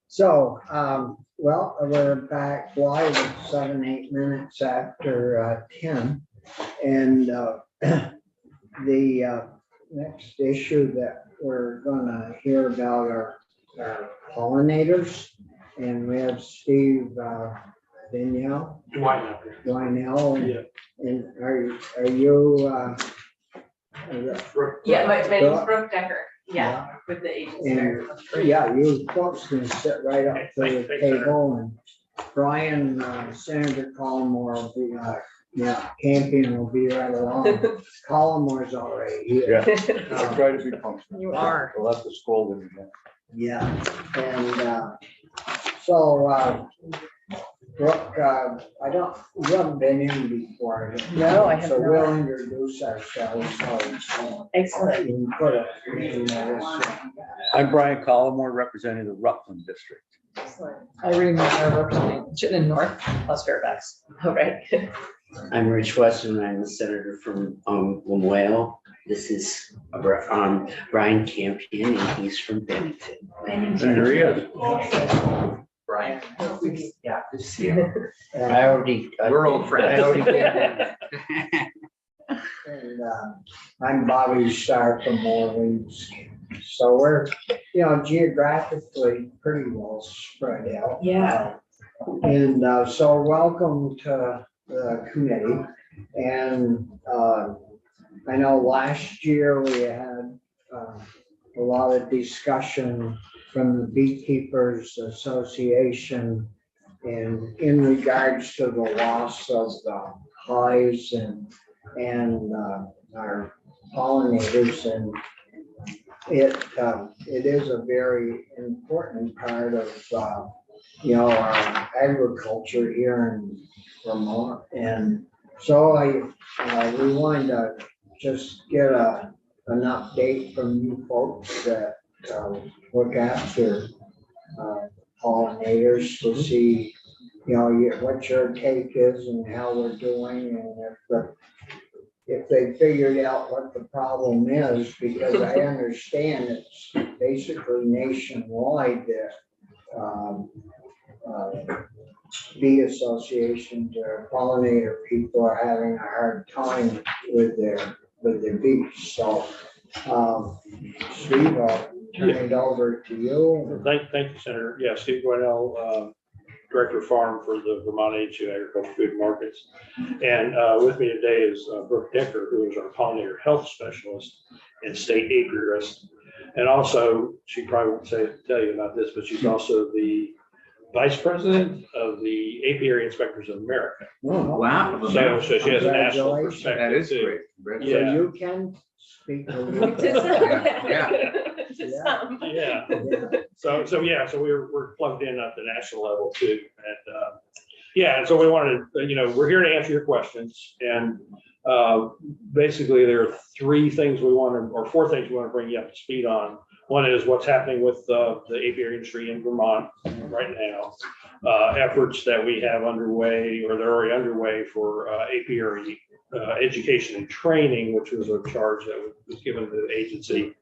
So, well, we're back live at 7, 8 minutes after 10. And the next issue that we're gonna hear about are pollinators. And we have Steve Danielle. Dwynell. Yeah. And are you? Yeah, my name's Brooke Decker. Yeah, with the agency. And yeah, you folks can sit right up to the table, and Brian, Senator Collmore will be, Campion will be right along. Collmore's already here. Yeah, I try to be functional. You are. We'll have to scold him again. Yeah, and so Brooke, you haven't been in before. No, I have So not. we'll introduce ourselves. So, Excellent. you can put a name on this. I'm Brian Collmore, representing the Rutland District. Excellent. Irene Meyer, representing Chittenden North, Las Fairfax. All right. I'm Rich Weston. I'm the senator from Lamoille. This is Brian Campion, and he's from Bennington. There he is. Brian. Yeah. Good to see you. We're old friends. I already did. And I'm Bobby Starr from Orleans. So we're, geographically pretty well spread out. Yeah. And so welcome to the committee. And I know last year we had a lot of discussion from the Beekeepers Association and in regards to the loss of the hives and our pollinators, and it is a very important part of our agriculture here in Vermont. And so we wanted to just get an update from you folks that look after pollinators to see what your take is and how we're doing, and if they figured out what the problem is, because I understand it's basically nationwide that bee associations or pollinator people are having a hard time with their bees. So Steve, I'll turn it over to you. Thank you, Senator. Yeah, Steve Dwynell, Director of Farm for the Vermont Agency of Agricultural Food and Markets. And with me today is Brooke Decker, who is our pollinator health specialist and state apiarist. And also, she probably won't tell you about this, but she's also the vice president of the Apiary Inspectors of America. Oh, Wow. So she has a national Congratulations. perspective. That is too. great. So Yeah. you can speak a little To bit. some. Yeah. To some. Yeah. Yeah. So we're plugged in at the national level too. And so we wanted to, we're here to answer your questions. And basically there are 4 things we want to bring you up to speed on. One is what's happening with the apiary industry in Vermont right now. Efforts that we have underway, or they're already underway, for apiary education and training, which was a charge that was given to the agency.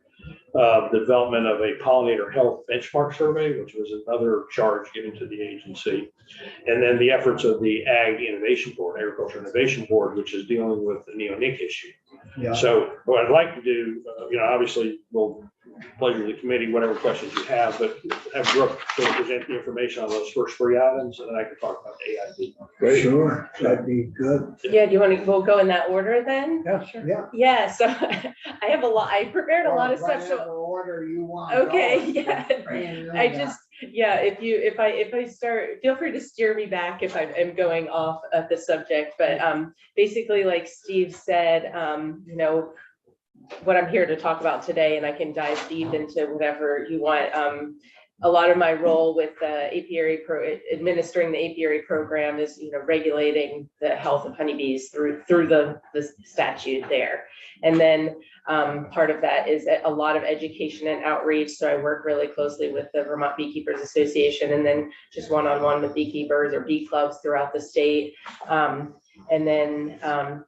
The development of a pollinator health benchmark survey, which was another charge given to the agency. And then the efforts of the Ag Innovation Board, Agriculture Innovation Board, which is dealing with the neonic issue. Yeah. So what I'd like to do, obviously we'll pleasure the committee, whatever questions you have, but have Brooke sort of present the information on those first 3 items, and then I can talk about AID. Great. Sure, that'd be good. Yeah, we'll go in that order then? Yeah, sure. Yeah. Yeah, so I have I prepared a lot of stuff. So, Whatever order you want. okay, yeah. I Yeah. just, if I start, feel free to steer me back if I'm going off of the subject, but basically, like Steve said, what I'm here to talk about today, and I can dive deep into whatever you want. A lot of my role with the administering the apiary program is, regulating the health of honeybees through the statute there. And then part of that is a lot of education and outreach. So I work really closely with the Vermont Beekeepers Association, and then just one-on-one with beekeepers or bee clubs throughout the state. And then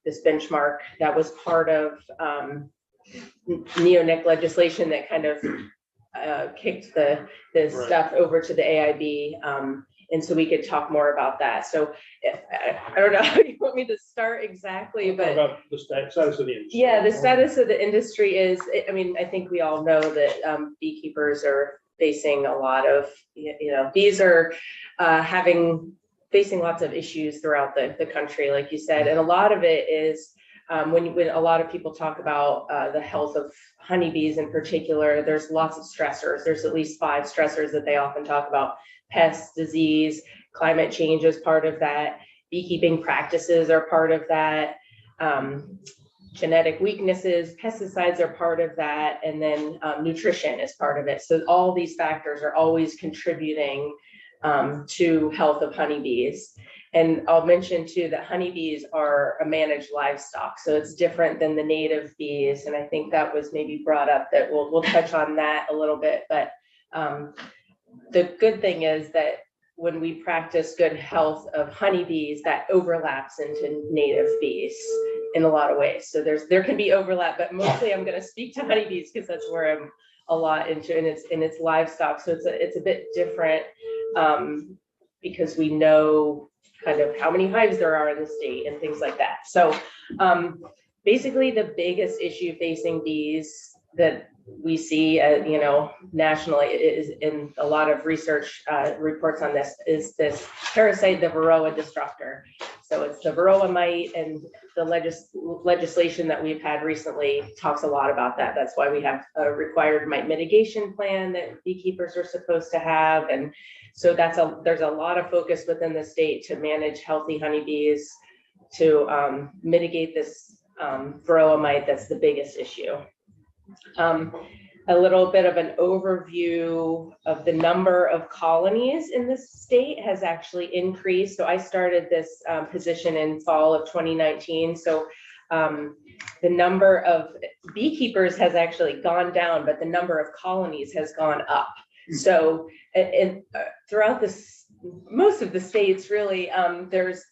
this benchmark, that was part of neonic legislation that kind of kicked the Right. stuff over to the AIB. And so we could talk more about that. So I don't know how you want me to start exactly, Talk but about the status of the industry. yeah, the status of the industry is, I mean, I think we all know that beekeepers are facing a lot of, bees are facing lots of issues throughout the country, like you said, and a lot of it is when a lot of people talk about the health of honeybees in particular, there's lots of stressors. There's at least 5 stressors that they often talk about. Pests, disease, climate change is part of that. Beekeeping practices are part of that. Genetic weaknesses, pesticides are part of that. And then nutrition is part of it. So all these factors are always contributing to health of honeybees. And I'll mention too that honeybees are a managed livestock, so it's different than the native bees. And I think that was maybe brought up that we'll touch on that a little bit. But the good thing is that when we practice good health of honeybees, that overlaps into native bees in a lot of ways. So there can be overlap, but mostly I'm going to speak to honeybees because that's where I'm a lot into, and it's livestock. So it's a bit different because we know kind of how many hives there are in the state and things like that. So basically the biggest issue facing bees that we see, nationally is, in a lot of research reports on this, is this parasite, the Varroa destructor. So it's the Varroa mite, and the legislation that we've had recently talks a lot about that. That's why we have a required mite mitigation plan that beekeepers are supposed to have. And so there's a lot of focus within the state to manage healthy honeybees, to mitigate this Varroa mite. That's the biggest issue. A little bit of an overview of the number of colonies in the state has actually increased. So I started this position in fall of 2019. So the number of beekeepers has actually gone down, but the number of colonies has gone up. So throughout most of the states, really, there's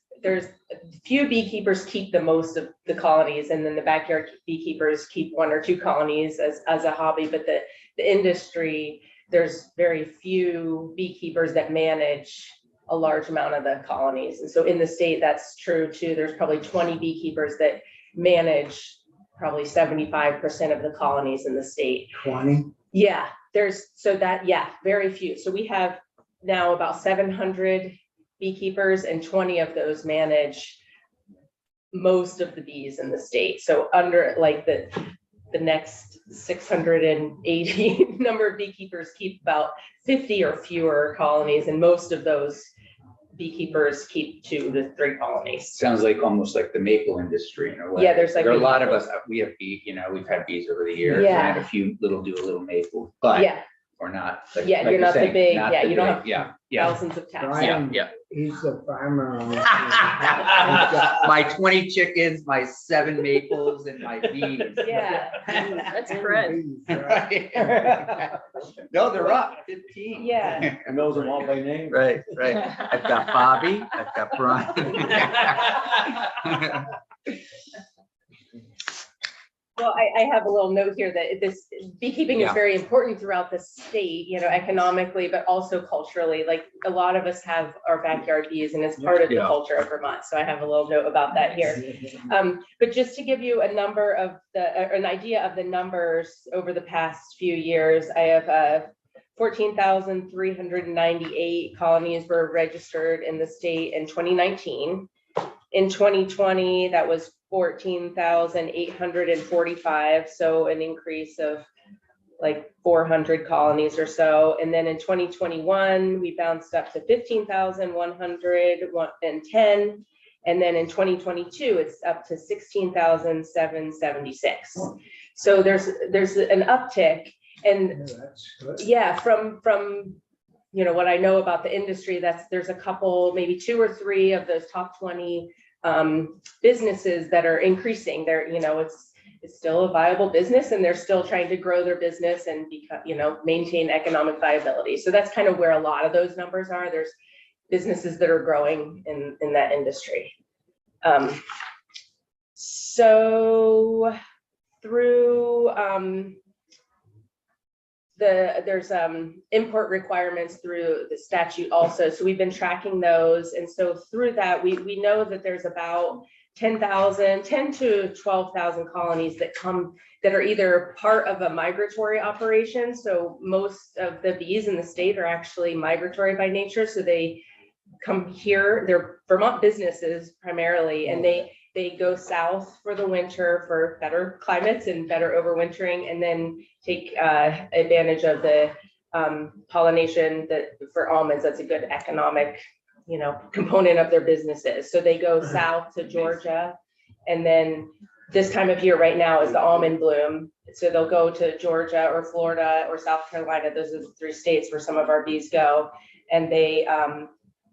few beekeepers keep the most of the colonies, and then the backyard beekeepers keep 1 or 2 colonies as a hobby. But the industry, there's very few beekeepers that manage a large amount of the colonies. And so in the state, that's true too. There's probably 20 beekeepers that manage probably 75% of the colonies in the state. 20? Yeah, very few. So we have now about 700 beekeepers, and 20 of those manage most of the bees in the state. So under like the next 680 number of beekeepers keep about 50 or fewer colonies, and most of those beekeepers keep 2 to 3 colonies. Sounds like almost like the maple industry in a way. Yeah, there's like There are a lot of us, we have we've had bees over the years. Yeah. And had a few do a little maple, but Yeah, we're not. Yeah, you're not the saying, big- not yeah, the you don't big- have Yeah. thousands of taps. Brian, Yeah. he's the farmer on the team. My 20 chickens, my 7 maples, and my bees. Yeah, that's correct. Right. No, they're up 15. Yeah. And knows them all by name. Right. I've got Bobby, I've got Brian. Well, I have a little note here that this beekeeping is Yeah. very important throughout the state, economically, but also culturally. Like a lot of us have our backyard bees, and it's part of the Yeah. culture of Vermont. So I have a little note about that here. But just to give you an idea of the numbers over the past few years, I have 14,398 colonies were registered in the state in 2019. In 2020, that was 14,845, so an increase of like 400 colonies or so. And then in 2021, we bounced up to 15,110. And then in 2022, it's up to 16,776. So there's an uptick. And That's good. yeah, from what I know about the industry, there's a couple, maybe 2 or 3 of those top 20 businesses that are increasing. It's still a viable business, and they're still trying to grow their business and maintain economic viability. So that's kind of where a lot of those numbers are. There's businesses that are growing in that industry. So through there's import requirements through the statute also. So we've been tracking those. And so through that, we know that there's about 10 to 12,000 colonies that come that are either part of a migratory operation. So most of the bees in the state are actually migratory by nature. So they come here, they're Vermont businesses primarily, and they go south for the winter for better climates and better overwintering, and then take advantage of the pollination that for almonds, that's a good economic, component of their businesses. So they go south to Georgia, and then this time of year right now is the almond bloom. So they'll go to Georgia or Florida or South Carolina. Those are the 3 states where some of our bees go, and they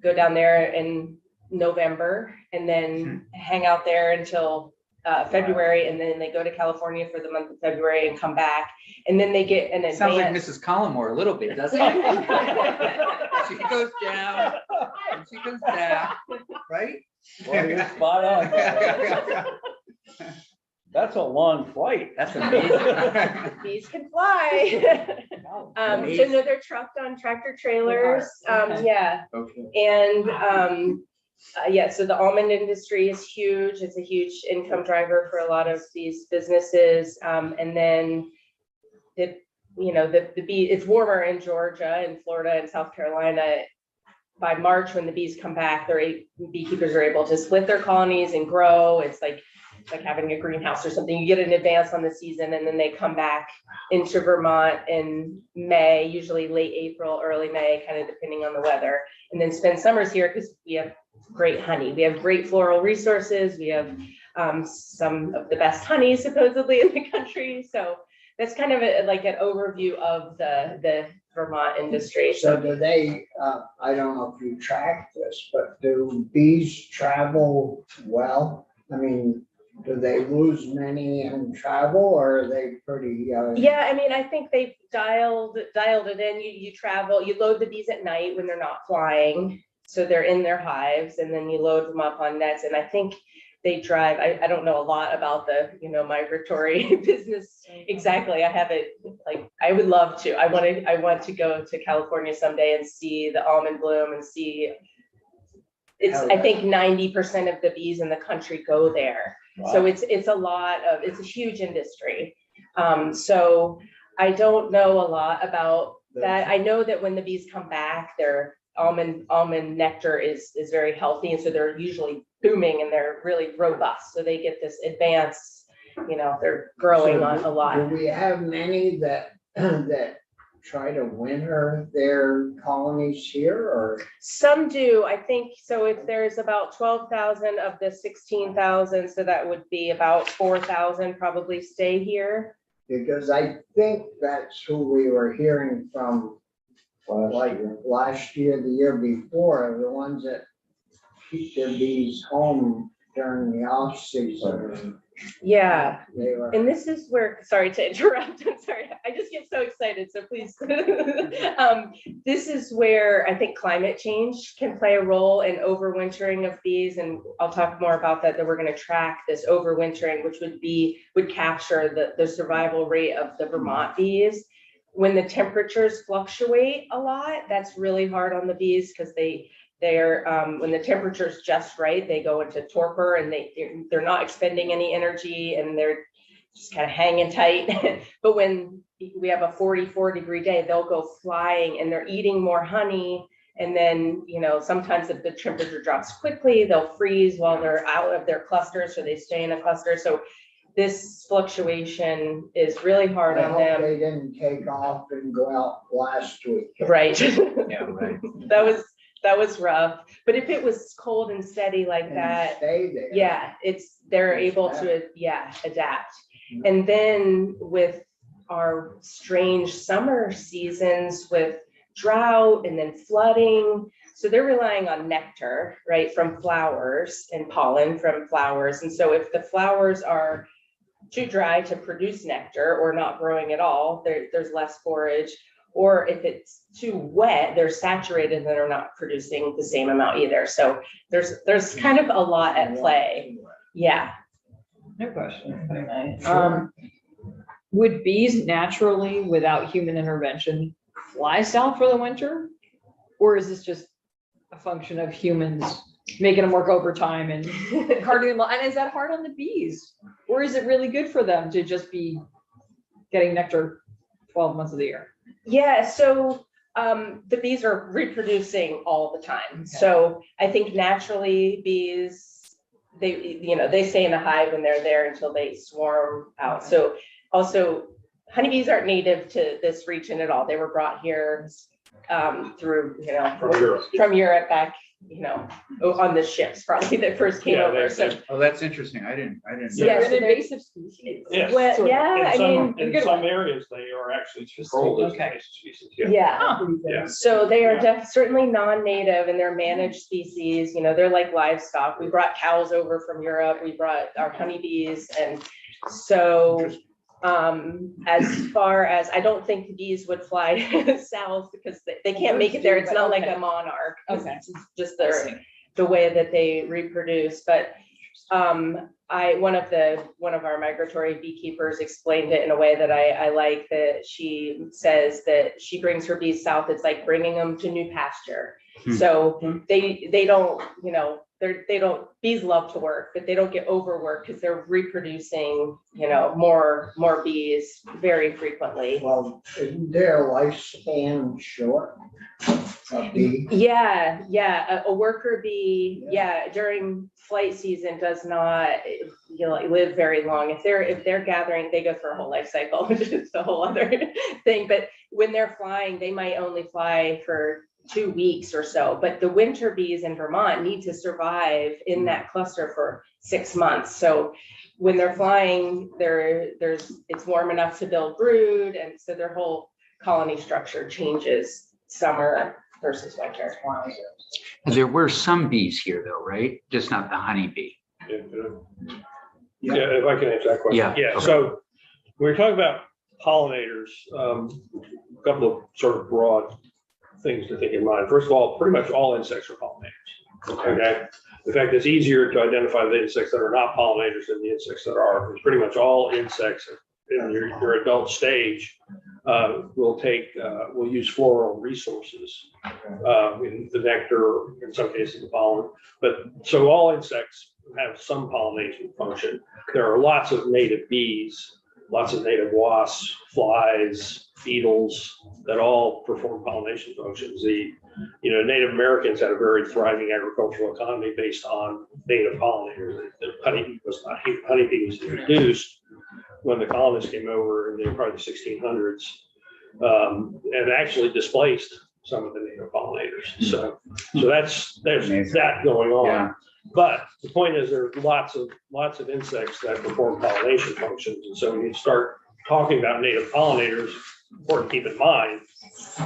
go down there in November and then hang out there until February, and then they go to California for the month of February and come back, and then they get an advance. Sounds like Mrs. Collmore a little bit, doesn't it? She goes down and she comes back, right? Well, you're spot on. That's a long flight. That's amazing. Bees can fly. So no, they're trucked on tractor trailers. Okay. Yeah, Okay. and yeah, so the almond industry is huge. It's a huge income driver for a lot of these businesses. And then the bee, it's warmer in Georgia and Florida and South Carolina. By March, when the bees come back, beekeepers are able to split their colonies and grow. It's like having a greenhouse or something. You get an advance on the season, and then they come back into Vermont in May, usually late April, early May, kind of depending on the weather, and then spend summers here because we have great honey. We have great floral resources. We have some of the best honey supposedly in the country. So that's kind of like an overview of the Vermont industry. So do they, I don't know if you track this, but do bees travel well? I mean, do they lose many in travel, or are they pretty? Yeah, I mean, I think they've dialed it in. You travel, you load the bees at night when they're not flying. So they're in their hives, and then you load them up on nets. And I think they drive, I don't know a lot about the, migratory business exactly. I haven't, I would love to. I want to go to California someday and see the almond bloom and see. I think 90% of the bees in the country go there. Wow. So it's a huge industry. So I don't know a lot about that. I know that when the bees come back, their almond nectar is very healthy, and so they're usually booming and they're really robust. So they get this advance, they're growing on a lot. Do we have many that try to winter their colonies here, or? Some do, I think. So if there's about 12,000 of the 16,000, so that would be about 4,000 probably stay here. Because I think that's who we were hearing from, like last year, the year before, the ones that keep their bees home during the off season. Yeah, They were. and this is where, sorry to interrupt, I'm sorry, I just get so excited, so please. This is where I think climate change can play a role in overwintering of bees, and I'll talk more about that we're going to track this overwintering, which would capture the survival rate of the Vermont bees. When the temperatures fluctuate a lot, that's really hard on the bees, because they're when the temperature's just right, they go into torpor, and they're not expending any energy, and they're just kind of hanging tight. But when we have a 44-degree day, they'll go flying, and they're eating more honey. And then, sometimes if the temperature drops quickly, they'll freeze while they're out of their cluster, so they stay in a cluster. So this fluctuation is really hard on them. They didn't take off and go out last week. Right. Yeah, right. That was rough. But if it was cold and steady like And that, stay there. yeah, they're It's able better. to, adapt. And then with our strange summer seasons with drought and then flooding, so they're relying on nectar, right, from flowers and pollen from flowers. And so if the flowers are too dry to produce nectar or not growing at all, there's less forage. Or if it's too wet, they're saturated and they're not producing the same amount either. So there's kind of a lot at play. Yeah. No question. would bees naturally, without human intervention, fly south for the winter? Or is this just a function of humans making them work overtime and carting them? And is that hard on the bees? Or is it really good for them to just be getting nectar 12 months of the year? Yeah, so the bees are reproducing all the time. So I think naturally bees, they stay in a hive when they're there until they swarm out. So also honeybees aren't native to this region at all. They were brought here through, from Europe back, on the ships probably that first came over. So Oh, that's interesting. I didn't. Yeah, They're so an they're- invasive species. Yes. well, Sort of. yeah, I mean, In some areas, they are actually controlled as Okay. invasive species. Yeah. yeah. Yeah. So they are Yeah. certainly non-native and they're managed species, they're like livestock. We brought cows over from Europe, we brought our honeybees. And so as far as, I don't think the bees would fly south because they can't make it there. It's not like a monarch. Okay. It's just the way that they reproduce. But one of our migratory beekeepers explained it in a way that I like, that she says that she brings her bees south. It's like bringing them to new pasture. So they don't, bees love to work, but they don't get overworked because they're reproducing, more bees very frequently. Well, isn't their lifespan short? A bee? Yeah, a worker bee, during flight season does not, live very long. If they're gathering, they go through a whole life cycle, which is a whole other thing. But when they're flying, they might only fly for 2 weeks or so. But the winter bees in Vermont need to survive in that cluster for 6 months. So when they're flying, it's warm enough to build brood, and so their whole colony structure changes summer versus winter. There were some bees here though, right? Just not the honeybee. Yeah, if I can answer that question. Yeah, Yeah, okay. so when we're talking about pollinators, a couple of sort of broad things to think in mind. First of all, pretty much all insects are pollinators. Okay. In fact, it's easier to identify the insects that are not pollinators than the insects that are. Because pretty much all insects in your adult stage will use floral resources, in the nectar, in some cases the pollen. But so all insects have some pollination function. There are lots of native bees, lots of native wasps, flies, beetles that all perform pollination functions. Native Americans had a very thriving agricultural economy based on native pollinators. The honeybee was introduced when the colonists came over in probably the 1600s, and actually displaced some of the native pollinators. So there's Amazing. that going on. Yeah. But the point is, there's lots of insects that perform pollination functions. And so when you start talking about native pollinators, important to keep in mind,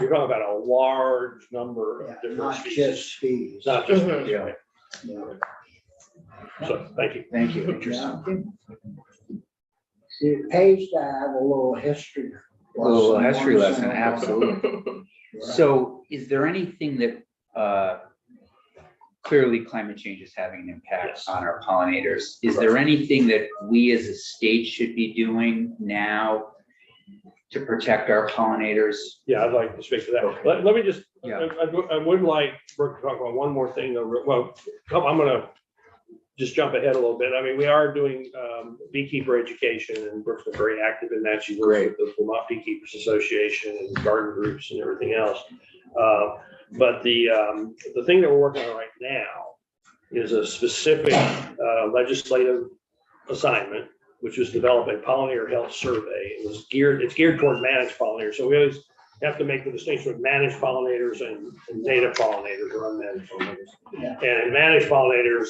you're talking about a large number of different Not species. just bees. It's not just Mhm. bees, right? Yeah. So, thank you. Thank you. Interesting. See, it pays to have a little history. A little lesson history once lesson, in a while. absolutely. So is there anything that, clearly climate change is having an impact Yes. on our pollinators? Is there anything that we as a state should be doing now to protect our pollinators? Yeah, I'd like to speak to that. Okay. Let me just, Yeah. I would like Brooke to talk about one more thing though. Well, I'm gonna just jump ahead a little bit. I mean, we are doing beekeeper education, and Brooke's been very active in that. She works with the Vermont Beekeepers Association and garden groups and everything else. But the thing that we're working on right now is a specific legislative assignment, which is develop a pollinator health survey. It's geared toward managed pollinators. So we always have to make the distinction with managed pollinators and native pollinators or unmanaged pollinators. Yeah. And in managed pollinators,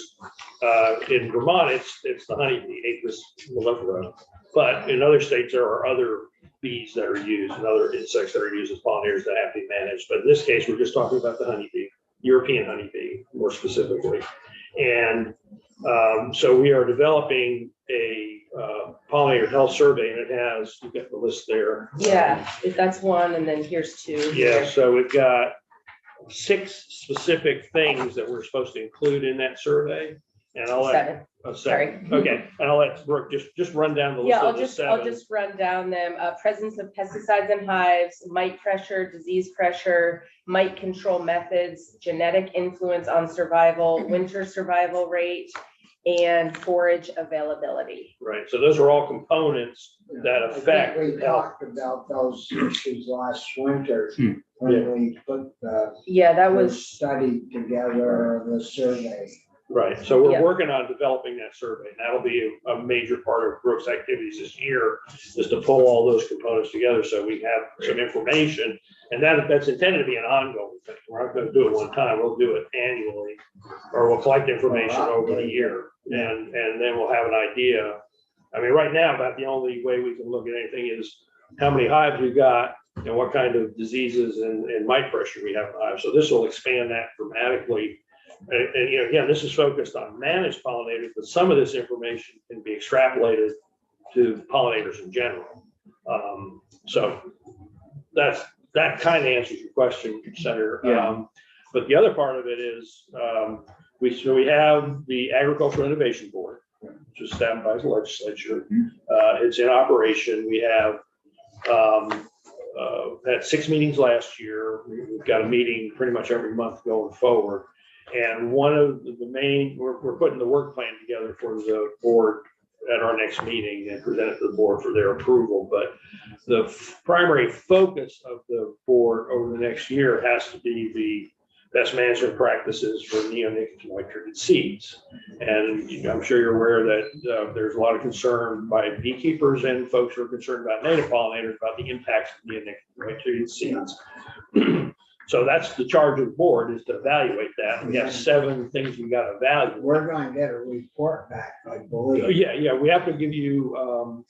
in Vermont, it's the honeybee, Apis mellifera. But in other states, there are other bees that are used and other insects that are used as pollinators that have to be managed. But in this case, we're just talking about the honeybee, European honeybee, more specifically. And so we are developing a pollinator health survey, and it has, you've got the list there. Yeah, if that's one, and then here's two. Yeah, so we've got 6 specific things that we're supposed to include in that survey. And I'll let, a second. Okay, and I'll let Brooke just run down the list Yeah, of the I'll seven. just run down them. Presence of pesticides in hives, mite pressure, disease pressure, mite control methods, genetic influence on survival, winter survival rate, and forage availability. Right, so those are all components that I think affect we health. talked about those issues last winter Hmm. when we put the Yeah, that the was, study together, the survey. Right, so we're Yeah. working on developing that survey. And that'll be a major part of Brooks' activities this year, is to pull all those components together so we have some information. And that's intended to be an ongoing thing. We're not gonna do it one time, we'll do it annually, or we'll collect information over the year. And then we'll have an idea. I mean, right now, about the only way we can look at anything is how many hives we've got and what kind of diseases and mite pressure we have in the hive. So this will expand that dramatically. And, you know, again, this is focused on managed pollinators, but some of this information can be extrapolated to pollinators in general. So that kind of answers your question, Senator. Yeah. But the other part of it is, we have the Agricultural Innovation Board, which is established by the legislature. It's in operation. We have had 6 meetings last year. We've got a meeting pretty much every month going forward. And one of the main, we're putting the work plan together for the board at our next meeting and present it to the board for their approval. But the primary focus of the board over the next year has to be the best management practices for neonicotinoid treated seeds. And I'm sure you're aware that there's a lot of concern by beekeepers and folks who are concerned about native pollinators about the impacts of neonicotinoid treated seeds. So that's the charge of the board, is to evaluate that. We have 7 things we got to evaluate. We're gonna get a report back, I believe. Yeah, we have to give you,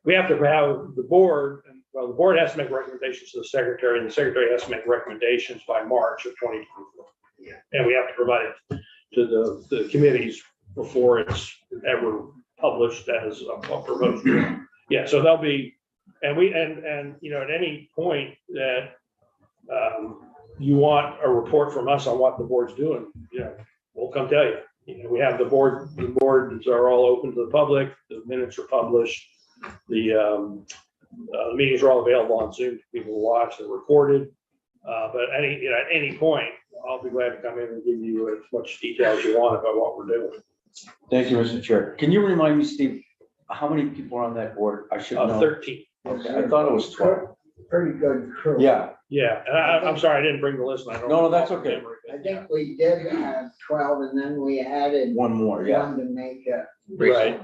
we have to have the board, and well, the board has to make recommendations to the secretary, and the secretary has to make recommendations by March of 2024. Yeah. And we have to provide it to the committees before it's ever published as a proposed bill. Yeah, so there'll be, and you know, at any point that you want a report from us on what the board's doing, you know, we'll come tell you. You know, we have the boards are all open to the public, the minutes are published, the meetings are all available on Zoom, people will watch, they're recorded. But at any point, I'll be glad to come in and give you as much detail as you want about what we're doing. Thank you, Mr. Chair. Can you remind me, Steve, how many people are on that board? I should know. 13. Okay, I thought it was 12. Pretty good crew. Yeah, Yeah, and I'm sorry, I didn't bring the list. And I don't No, that's okay. remember it. I think we did have 12 and then we added one more, yeah. one to make it,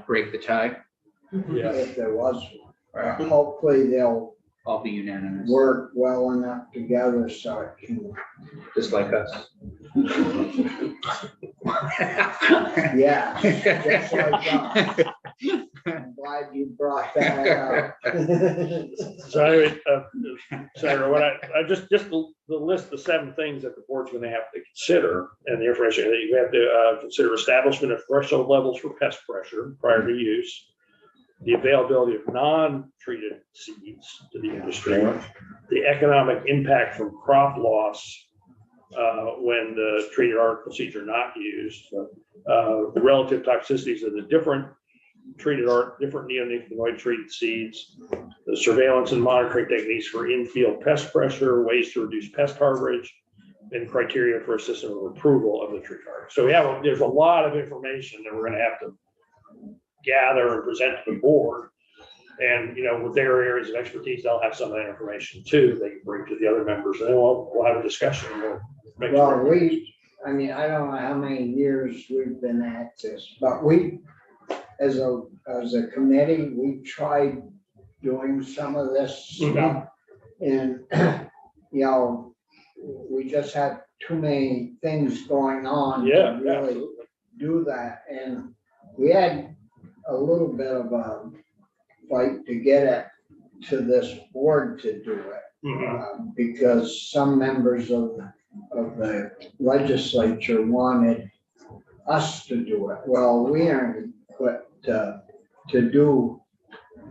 Break the tie. Yeah. if there was. Hopefully they'll I'll be unanimous, work well enough together so it can, just like us. yeah, just like us. I'm glad you brought that up. So anyway, Senator, what I just the list of 7 things that the board's going to have to consider, and the information that you have to consider: establishment of threshold levels for pest pressure prior to use, the availability of non-treated seeds to the industry, the economic impact from crop loss when the treated article seeds are not used, the relative toxicities of the different neonicotinoid treated seeds, the surveillance and monitoring techniques for in-field pest pressure, ways to reduce pest harborage, and criteria for a system of approval of the tree target. So there's a lot of information that we're going to have to gather and present to the board. And, you know, with their areas of expertise, they'll have some of that information too, they can bring to the other members, and then we'll have a discussion. We'll make Well, sure. I mean, I don't know how many years we've been at this, but we, as a committee, we tried doing some of this stuff. And, you know, we just had too many things going on Yeah, to really absolutely. do that. And we had a little bit of a fight to get it to this board to do it. Mhm. Because some members of the legislature wanted us to do it. Well, we aren't equipped to do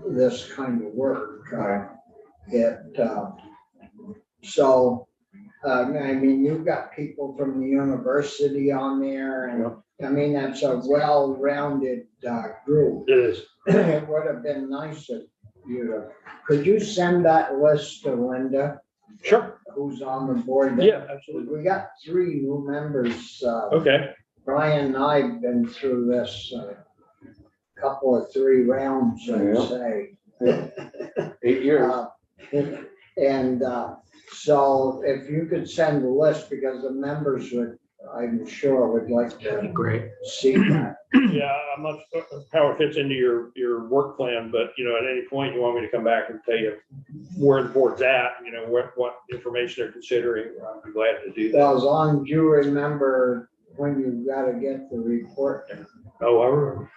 this kind of work. So I mean, you've got people from the university on there and, I mean, that's a well-rounded, group. It is. It would have been nice if could you send that list to Linda, Sure. who's on the board? Yeah, absolutely. We got 3 new members, Okay. Brian and I have been through this, couple of 3 rounds, I'd Yeah. say. 8 years. And so if you could send the list, because the members would, I'm sure would like to Great. see that. Yeah, I'm not sure how it fits into your work plan, but you know, at any point you want me to come back and tell you where the board's at, you know, what information they're considering, I'd be glad to do that. Well, as long as you remember when you gotta get the report. Oh, I remember.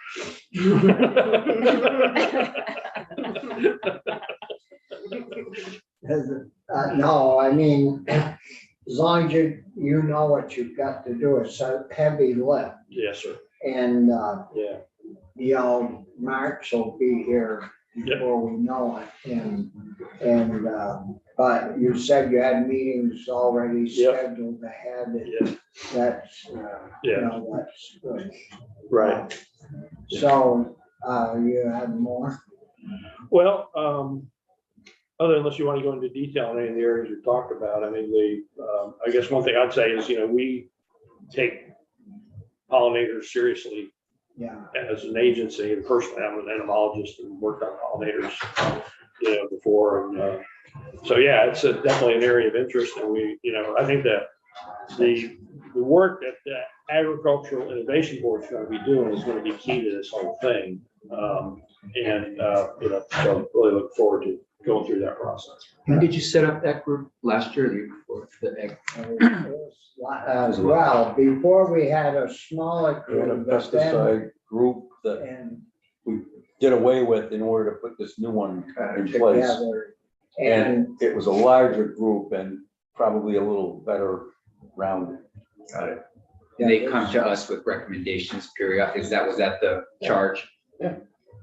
No, I mean, as long as you know what you've got to do, it's a heavy lift. Yes, sir. And, Yeah. you know, March will be here before we know it. But you said you had meetings already Yep. scheduled ahead. Yeah. That's, you Yeah. know, that's good. Right. So, you had more? Well, unless you want to go into detail on any of the areas you talked about, I mean, I guess one thing I'd say is, you know, we take pollinators seriously Yeah. as an agency, and personally, I'm an entomologist and worked on pollinators, you know, before, and, so, yeah, it's definitely an area of interest, and we, you know, I think that the work that the Agricultural Innovation Board is going to be doing is going to be key to this whole thing. You know, so really look forward to going through that process. When did you set up that group? Last year or the year before? The egg? Well, before we had a smaller We had a group, but then, pesticide group that and we did away with in order to put this new one in place. together. And And it was a larger group and probably a little better rounded. Got it. And they come to us with recommendations periodically. Was that the charge?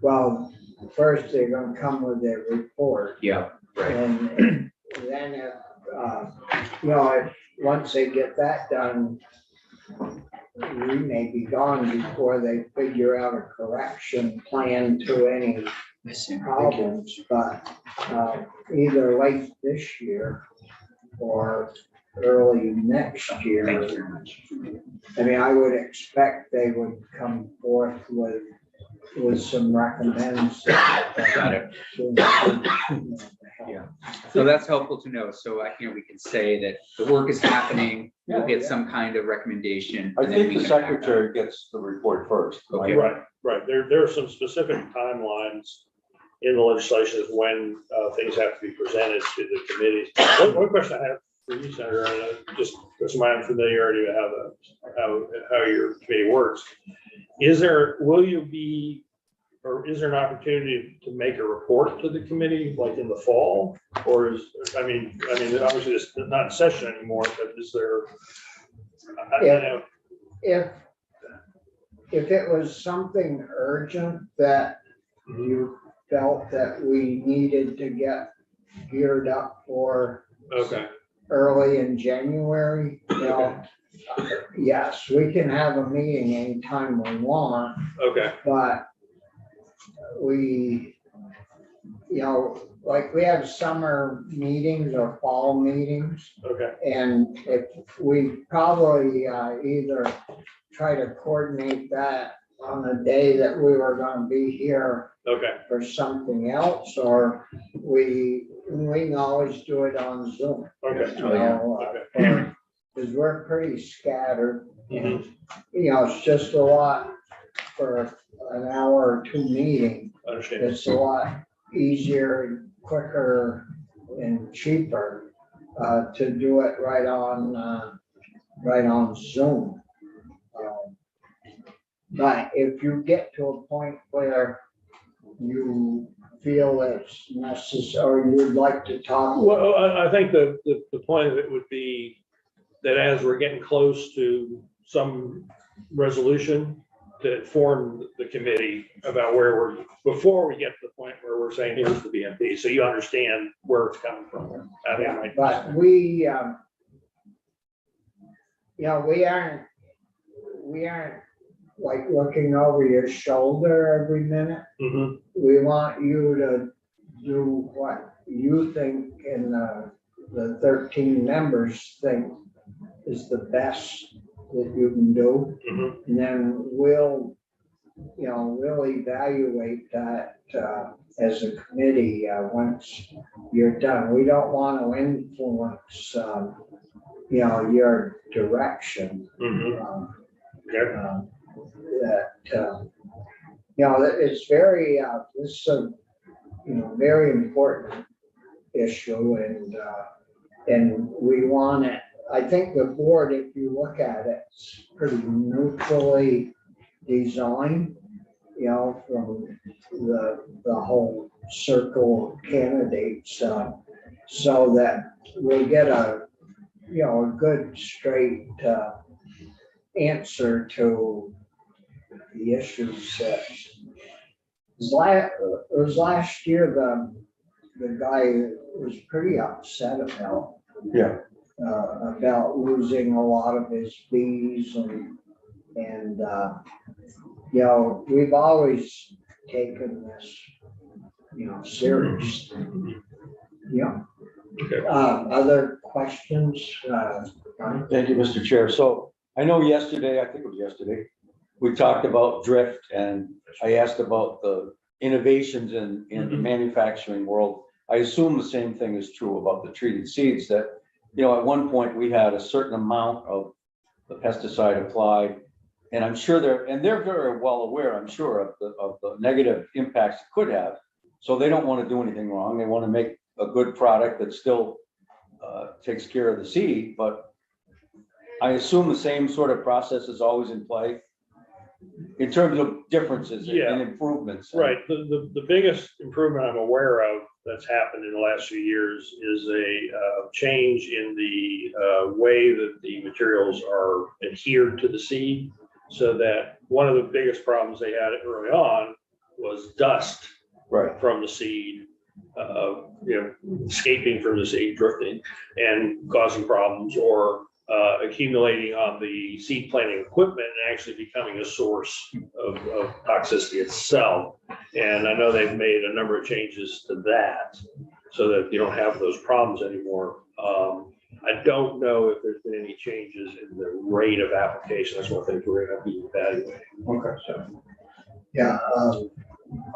well, first they're gonna come with their report. Yeah, right. And then, you know, once they get that done, we may be gone before they figure out a correction plan to any problems, but either late this year or early next year. Thank you very much. I mean, I would expect they would come forth with some recommendations. Got it. Yeah. So that's helpful to know. So we can say that the work is happening. We'll get some kind of recommendation. I and then think we the can act on it. secretary gets the report first. Okay. Right. There are some specific timelines in the legislation of when things have to be presented to the committees. One question I have for you, Senator, and just because of my unfamiliarity with how your committee works, is there an opportunity to make a report to the committee like in the fall? Or I mean, obviously it's not in session anymore, but is there? I don't know. If it was something urgent that you felt that we needed to get geared up for Okay. early in January, you know, yes, we can have a meeting anytime we want, Okay. but we, you know, like we have summer meetings or fall meetings. Okay. And if we probably either try to coordinate that on the day that we were gonna be here Okay. for something else, or we can always do it on Zoom. Okay. You know, because we're pretty scattered. Mhm. You know, it's just a lot for an hour or 2 meeting. Understand. It's a lot easier, quicker, and cheaper to do it right on Zoom. But if you get to a point where you feel it's necessary, or you'd like to talk. Well, I think the point of it would be that as we're getting close to some resolution, to inform the committee about where before we get to the point where we're saying, here's the BMP, so you understand where it's coming from. I think it might- But we, you know, we aren't like looking over your shoulder every minute. Mhm. We want you to do what you think and the 13 members think is the best that you can do. Mhm. And then we'll, you know, we'll evaluate that as a committee once you're done. We don't want to influence, you know, your direction. Mhm. Okay. That, you know, that it's very, this is a, you know, very important issue and we want it, I think the board, if you look at it, it's pretty neutrally designed, you know, from the whole circle of candidates, so that we'll get a, you know, a good straight answer to the issues that it was last year, the guy was pretty upset about. Yeah. About losing a lot of his bees and, you know, we've always taken this, you know, serious. Yeah. Okay. Other questions? Thank you, Mr. Chair. So I know yesterday, I think it was yesterday, we talked about drift and I asked about the innovations in the manufacturing world. I assume the same thing is true about the treated seeds that, you know, at one point we had a certain amount of the pesticide applied. And I'm sure they're very well aware, I'm sure, of the negative impacts it could have. So they don't want to do anything wrong. They want to make a good product that still takes care of the seed, but I assume the same sort of process is always in play in terms of differences Yeah. and improvements. Right, the biggest improvement I'm aware of that's happened in the last few years is a change in the way that the materials are adhered to the seed. So that one of the biggest problems they had early on was dust Right. from the seed, you know, escaping from the seed, drifting and causing problems, or accumulating on the seed planting equipment and actually becoming a source of toxicity itself. And I know they've made a number of changes to that so that you don't have those problems anymore. I don't know if there's been any changes in the rate of application. That's one thing we're going to be evaluating. Okay. So, Yeah,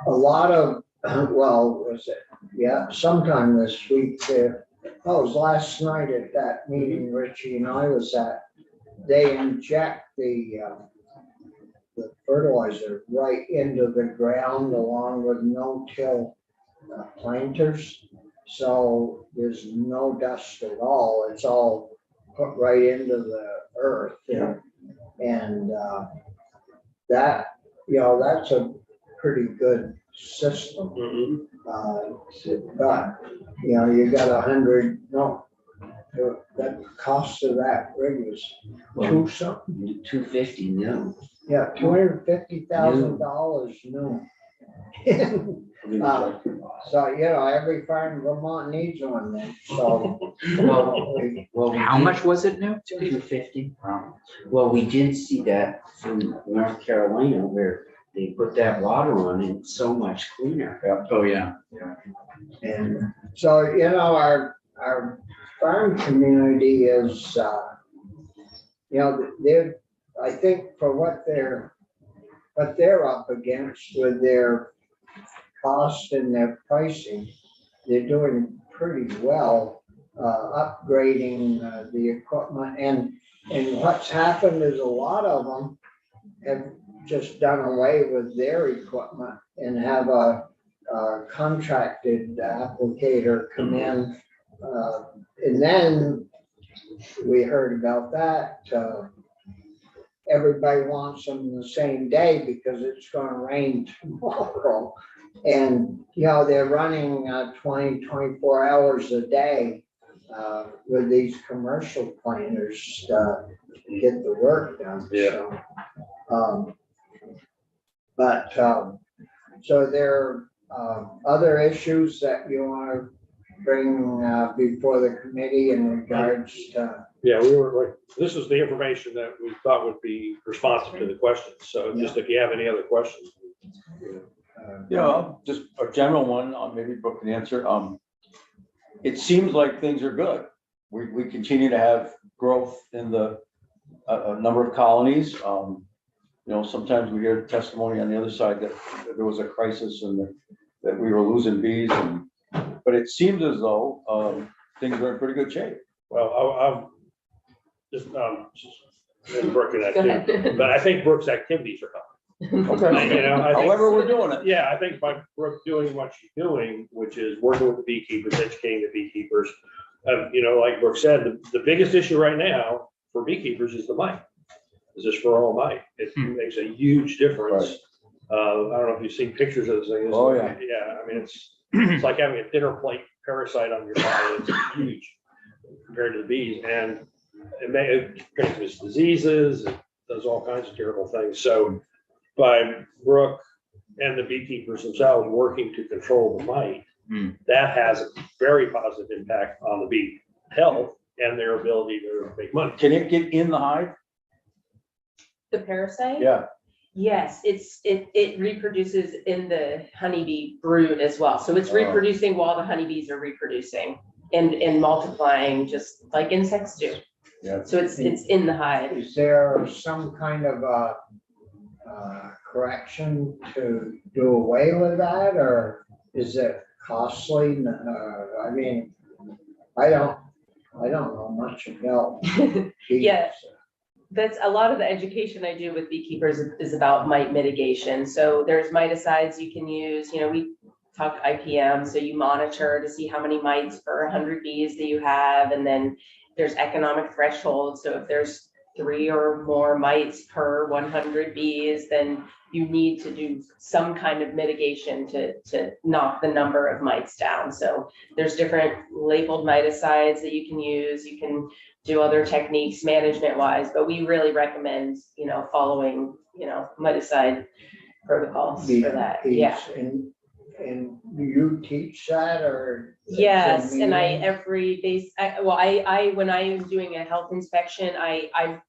a lot of, well, was it, yeah, sometime this week, it was last night at that meeting Richie and I was at, they inject the fertilizer right into the ground along with no-till planters. So there's no dust at all. It's all put right into the earth. Yeah. And that, you know, that's a pretty good system. mhm. But, you know, you got 100, no, that cost of that rig was two something. 250, no. Yeah, $250,000 new. So, you know, every farm in Vermont needs one then, so. Well, How much was it new? 250. Well, we did see that from North Carolina where they put that water on and it's so much cleaner. Oh, yeah. And so, you know, our farm community is, you know, they're, I think for what they're up against with their cost and their pricing, they're doing pretty well, upgrading the equipment. And what's happened is a lot of them have just done away with their equipment and have a contracted applicator come in. And then we heard about that. Everybody wants them the same day because it's gonna rain tomorrow. And, you know, they're running 20, 24 hours a day with these commercial planters to get the work done. Yeah. So, so there are other issues that you want to bring before the committee in regards to? Yeah, we were like, this is the information that we thought would be responsive to the questions. So just if you have any other questions. Yeah, just a general one, maybe Brooke can answer. It seems like things are good. We continue to have growth in the a number of colonies. You know, sometimes we hear testimony on the other side that there was a crisis and that we were losing bees, but it seems as though things are in pretty good shape. Well, I'll just, and Brooke and that Go too. ahead. But I think Brooke's activities are coming. Okay. You know, I think- However we're doing it. Yeah, I think by Brooke doing what she's doing, which is working with the beekeepers, educating the beekeepers. You know, like Brooke said, the biggest issue right now for beekeepers is the mite. Is this for all mite? It makes a huge difference. I don't know if you've seen pictures of this thing. Oh, yeah. Yeah, I mean, it's like having a dinner plate parasite on your body. It's huge compared to the bees, and it transmits diseases. It does all kinds of terrible things. So by Brooke and the beekeepers themselves working to control the mite, that has a very positive impact on the bee health and their ability to make money. Can it get in the hive? The parasite? Yeah. Yes, it reproduces in the honeybee brood as well. So it's Oh. reproducing while the honeybees are reproducing and multiplying just like insects do. Yeah. So it's in the hive. Is there some kind of correction to do away with that, or is it costly? I mean, I don't know much about bees. Yeah. That's a lot of the education I do with beekeepers is about mite mitigation. So there's miticides you can use, you know, we talk IPM, so you monitor to see how many mites per 100 bees that you have. And then there's economic thresholds. So if there's 3 or more mites per 100 bees, then you need to do some kind of mitigation to knock the number of mites down. So there's different labeled miticides that you can use. You can do other techniques management wise, but we really recommend, you know, following, you know, miticide protocols for that. Yeah. And do you teach that, or? Yes, and I when I am doing a health inspection, I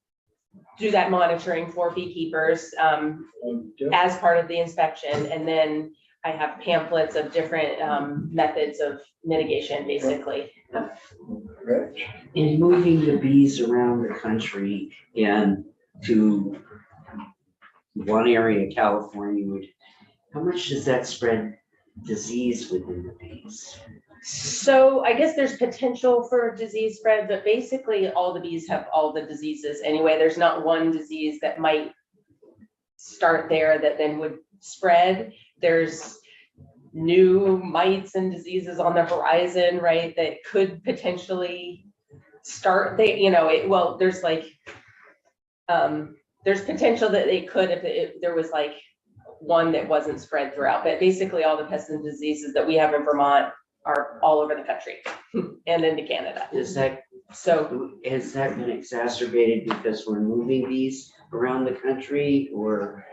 do that monitoring for beekeepers as part of the inspection. And then I have pamphlets of different methods of mitigation, basically. In moving the bees around the country and to one area of California, how much does that spread disease within the bees? So I guess there's potential for disease spread, but basically all the bees have all the diseases anyway. There's not one disease that might start there that then would spread. There's new mites and diseases on the horizon, right, that could potentially start. There's like there's potential that they could if there was like one that wasn't spread throughout. But basically all the pests and diseases that we have in Vermont are all over the country and into Canada. Is that, So has that been exacerbated because we're moving bees around the country, or?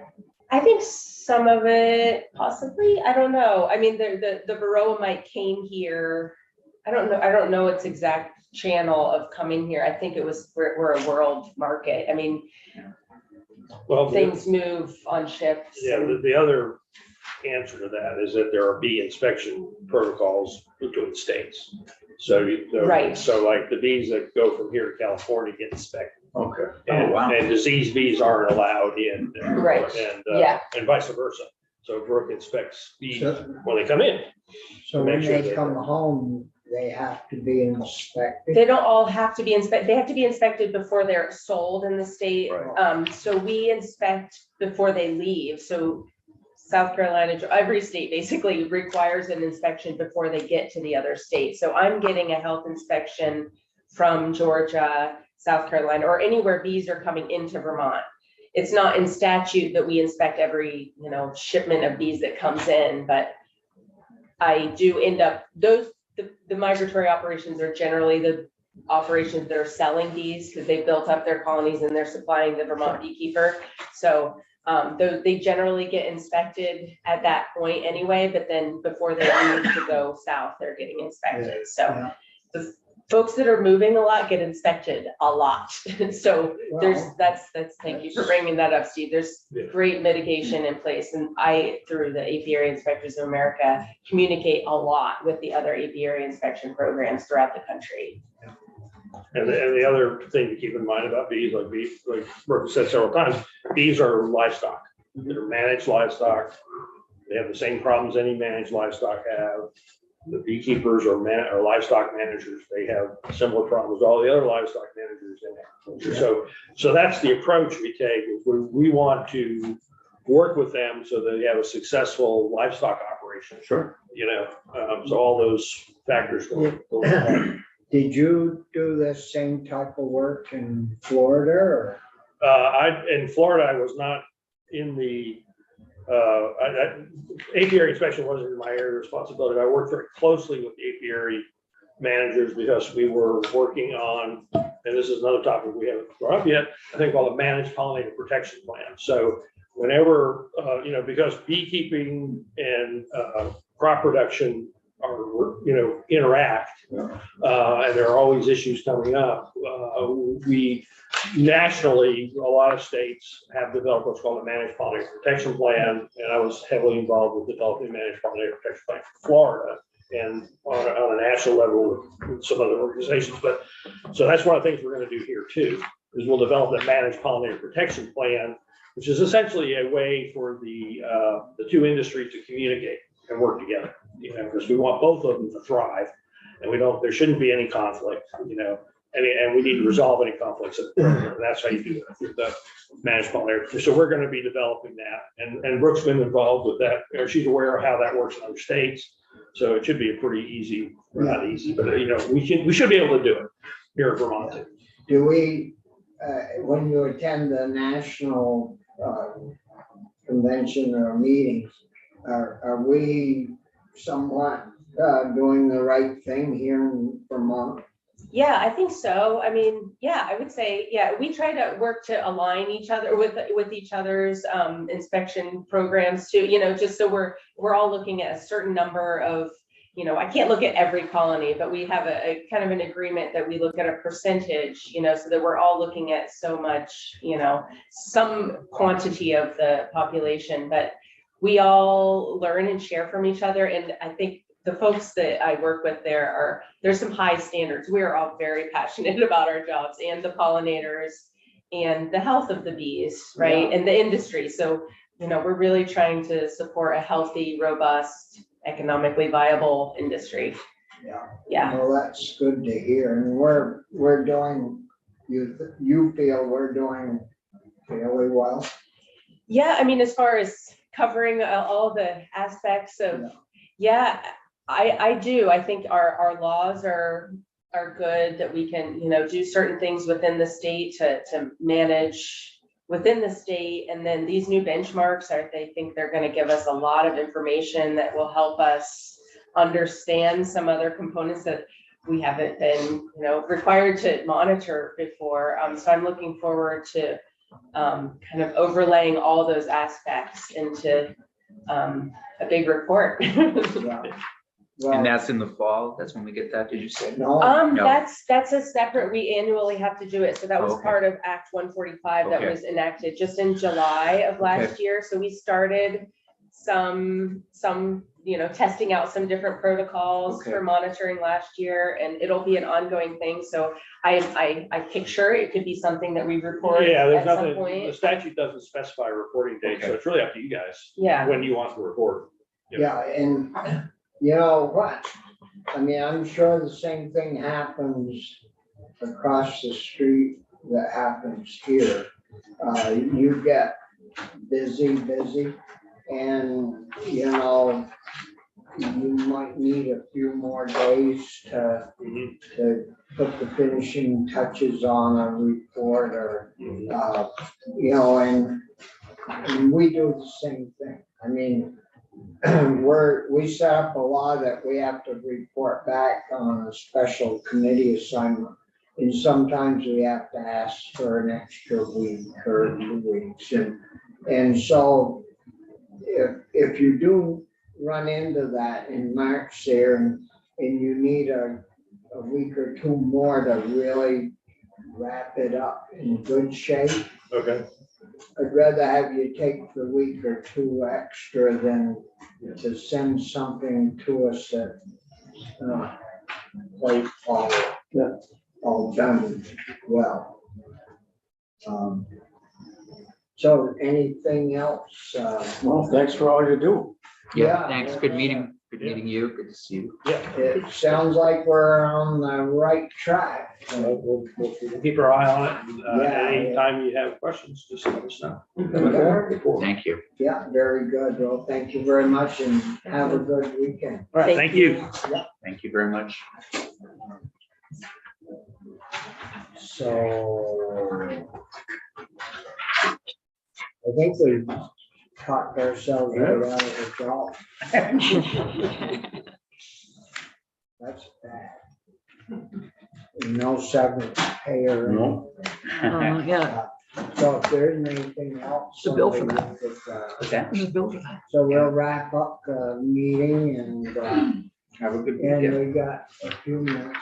I think some of it possibly, I don't know. I mean, the Varroa mite came here. I don't know its exact channel of coming here. I think it was, we're a world market. I mean, Well, things move on ships. yeah, the other answer to that is that there are bee inspection protocols between states. So Right. So like the bees that go from here to California get inspected. Okay. And diseased bees aren't allowed in. Right. Yeah. And vice versa. So Brooke inspects bees So- when they come in. So when Make sure they that- come home, they have to be inspected? They don't all have to be inspected. They have to be inspected before they're sold in the state. Right. So we inspect before they leave. So South Carolina, every state basically requires an inspection before they get to the other state. So I'm getting a health inspection from Georgia, South Carolina, or anywhere bees are coming into Vermont. It's not in statute that we inspect every, shipment of bees that comes in, but I do end up, the migratory operations are generally the operations that are selling bees because they've built up their colonies and they're supplying the Vermont beekeeper. So Though they generally get inspected at that point anyway, but then before they leave to go south, they're getting inspected. So Yeah. the folks that are moving a lot get inspected a lot. So Well, that's, thank you for bringing that up, Steve. There's Yeah. great mitigation in place. And I, through the Apiary Inspectors of America, communicate a lot with the other apiary inspection programs throughout the country. And the other thing to keep in mind about bees, like Brooke said several times, bees are livestock. They're managed livestock. They have the same problems any managed livestock have. The beekeepers or livestock managers, they have similar problems all the other livestock managers in agriculture. So that's the approach we take. Is we want to work with them so that they have a successful livestock operation. Sure. You know, so all those factors go into play. did you do the same type of work in Florida or? In Florida, I was not in the, apiary inspection wasn't in my area of responsibility. I worked very closely with the apiary managers because we were working on, and this is another topic we haven't brought up yet, I think called a managed pollinator protection plan. So whenever, because beekeeping and crop production are, interact, and there are always issues coming up. We nationally, a lot of states have developed what's called a managed pollinator protection plan, and I was heavily involved with developing managed pollinator protection plan for Florida and on a national level with some other organizations. But so that's one of the things we're going to do here too, is we'll develop a managed pollinator protection plan, which is essentially a way for the two industries to communicate and work together, because we want both of them to thrive, and there shouldn't be any conflict, and we need to resolve any conflicts. And that's how you do it through the managed pollinator. So we're going to be developing that, and Brooke's been involved with that. She's aware of how that works in other states, so it should be a pretty easy, not easy, but we should be able to do it here in Vermont too. Do we, when you attend the national convention or meetings, are we somewhat doing the right thing here in Vermont? Yeah, I think so. I mean, yeah, I would say, yeah, we try to work to align each other with each other's inspection programs too, just so we're all looking at a certain number of, I can't look at every colony, but we have a kind of an agreement that we look at a percentage, so that we're all looking at so much, some quantity of the population, but we all learn and share from each other. And I think the folks that I work with there's some high standards. We are all very passionate about our jobs and the pollinators and the health of the bees, right? Yeah. And the industry. So, we're really trying to support a healthy, robust, economically viable industry. Yeah. Yeah. Well, that's good to hear. And we're doing, you feel we're doing fairly well? Yeah, I mean, as far as covering all the aspects of, yeah, I do. I think our laws are good, that we can, do certain things within the state to manage within the state. And then these new benchmarks I think they're going to give us a lot of information that will help us understand some other components that we haven't been, required to monitor before. So I'm looking forward to kind of overlaying all those aspects into a big report. Yeah. Well, And that's in the fall, that's when we get that, did you say? no, No. That's a separate, we annually have to do it. So that was Okay. part of Act 145 that Okay. was enacted just in July of last year. So we started some, testing out some different protocols Okay. for monitoring last year, and it'll be an ongoing thing. So I picture it could be something that we report Yeah, there's at some nothing, the point. statute doesn't specify a reporting date, so Okay. it's really up to you guys. Yeah. When you want to report. yeah, and you know what? I mean, I'm sure the same thing happens across the street that happens here. You get busy, and, you might need a few more days to put the finishing touches on a report or, and we do the same thing. I mean, we set up a law that we have to report back on a special committee assignment. And sometimes we have to ask for an extra week or 2 weeks. And so if you do run into that in March there and you need a week or two more to really wrap it up in good shape, Okay. I'd rather have you take the week or two extra than to send something to us that quite all done well. So anything else? Well, thanks for all you do. Yeah, thanks. Good meeting you. Good to see you. Yeah. It sounds like we're on the right track. We'll keep our eye on it. And, Yeah. anytime you have questions, just let us know. Thank you. Yeah, very good. Well, thank you very much and have a good weekend. All right, thank you. Thank you very much. So I think we talked ourselves right out of the job. That's bad. No severance pay or No. Yeah, so if there's anything else. The bill for somebody could, Okay. there's a bill for that. So we'll wrap up the meeting and Have a good weekend. we got a few minutes